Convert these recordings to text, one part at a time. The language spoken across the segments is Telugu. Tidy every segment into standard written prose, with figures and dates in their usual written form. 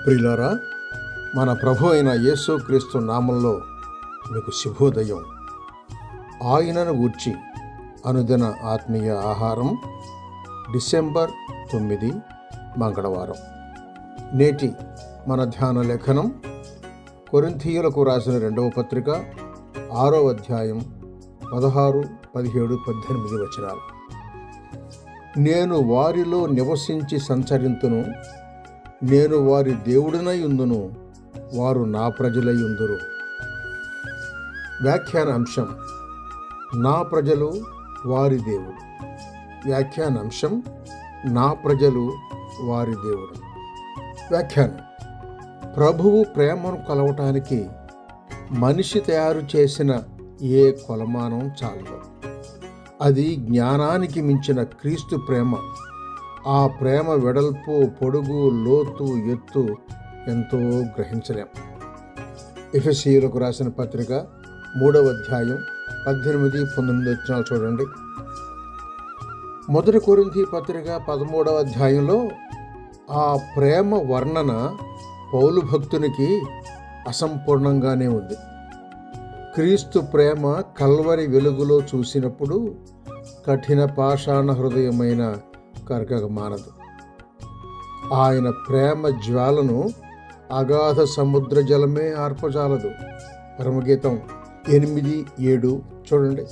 ప్రియులారా, మన ప్రభు అయిన యేసుక్రీస్తు నామంలో మీకు శుభోదయం. ఆయనను గూర్చి అనుదిన ఆత్మీయ ఆహారం, డిసెంబర్ 9 మంగళవారం. నేటి మన ధ్యాన లేఖనం కొరింథీయులకు రాసిన 2వ పత్రిక 6వ అధ్యాయం 16, 17, 18 వచనాలు. నేను వారిలో నివసించి సంచరింతును, నేను వారి దేవుడినై ఉందును, వారు నా ప్రజలై ఉందురు. వ్యాఖ్యాన అంశం: నా ప్రజలు వారి దేవుడు. వ్యాఖ్యాన అంశం: నా ప్రజలు వారి దేవుడు. వ్యాఖ్యానం: ప్రభువు ప్రేమను కొలవటానికి మనిషి తయారు చేసిన ఏ కొలమానం చాలదు. అది జ్ఞానానికి మించిన క్రీస్తు ప్రేమ. ఆ ప్రేమ వెడల్పు, పొడుగు, లోతు, ఎత్తు ఎంతో గ్రహించలేం. ఎఫెసీయులకు రాసిన పత్రిక 3వ అధ్యాయం 18, 19 వచనాలు చూడండి. 1 కొరింథీ పత్రిక 13వ అధ్యాయంలో ఆ ప్రేమ వర్ణన పౌలు భక్తునికి అసంపూర్ణంగానే ఉంది. క్రీస్తు ప్రేమ కల్వరి వెలుగులో చూసినప్పుడు కఠిన పాషాణ హృదయమైన కరగమానదు. ఆయన ప్రేమ జ్వాలను అగాధ సముద్ర జలమే ఆర్పజాలదు. పరమగీతం 8:7 చూడండి.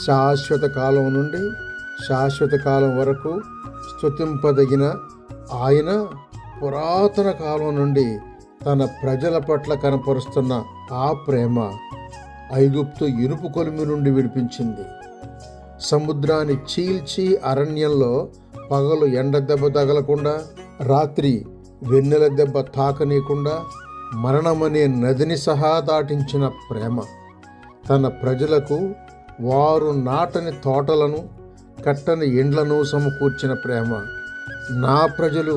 శాశ్వత కాలం నుండి శాశ్వత కాలం వరకు స్తుతింపదగిన ఆయన పురాతన కాలం నుండి తన ప్రజల పట్ల కనపరుస్తున్న ఆ ప్రేమ ఐగుప్తు ఇనుపు కొలిమి నుండి విడిపించింది. సముద్రాన్ని చీల్చి అరణ్యంలో పగలు ఎండ దెబ్బ తగలకుండా, రాత్రి వెన్నెల దెబ్బ తాకనీయకుండా మరణమనే నదిని సహా దాటించిన ప్రేమ. తన ప్రజలకు వారు నాటని తోటలను, కట్టని ఇండ్లను సమకూర్చిన ప్రేమ. నా ప్రజలు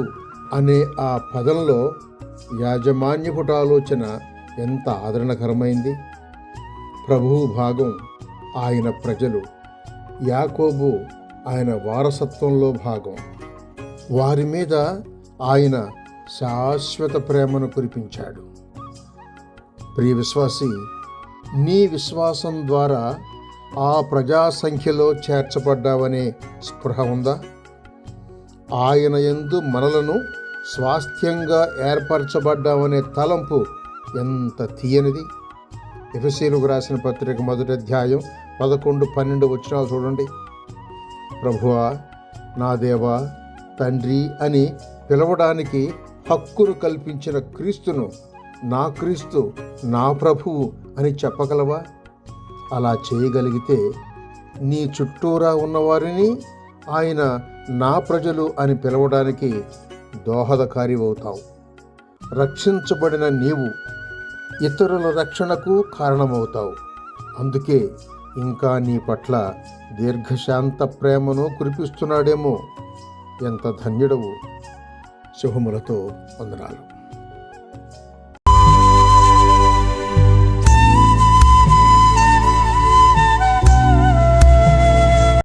అనే ఆ పదంలో యాజమాన్యపుట ఆలోచన ఎంత ఆదరణకరమైంది. ప్రభువు భాగం ఆయన ప్రజలు, యాకోబు ఆయన వారసత్వంలో భాగం. వారి మీద ఆయన శాశ్వత ప్రేమను కురిపించాడు. ప్రియ విశ్వాసి, నీ విశ్వాసం ద్వారా ఆ ప్రజా సంఖ్యలో చేర్చబడ్డావనే స్పృహ ఉందా? ఆయన యందు మనలను స్వాస్థ్యంగా ఏర్పరచబడ్డామనే తలంపు ఎంత తీయనిది. ఎఫెసీయులకు రాసిన పత్రిక 1వ అధ్యాయం 11, 12 వచనాలు చూడండి. ప్రభువా, నా దేవా, తండ్రి అని పిలవడానికి హక్కును కల్పించిన క్రీస్తును నా క్రీస్తు, నా ప్రభువు అని చెప్పగలవా? అలా చేయగలిగితే నీ చుట్టూరా ఉన్నవారిని ఆయన నా ప్రజలు అని పిలవడానికి దోహదకారివవుతావు. రక్షించబడిన నీవు ఇతరుల రక్షణకు కారణమవుతావు. అందుకే ఇంకా నీ పట్ల దీర్ఘశాంత ప్రేమను కురిపిస్తున్నాడేమో. ఎంత ధన్యుడవు. శుభములతో వందనాలు.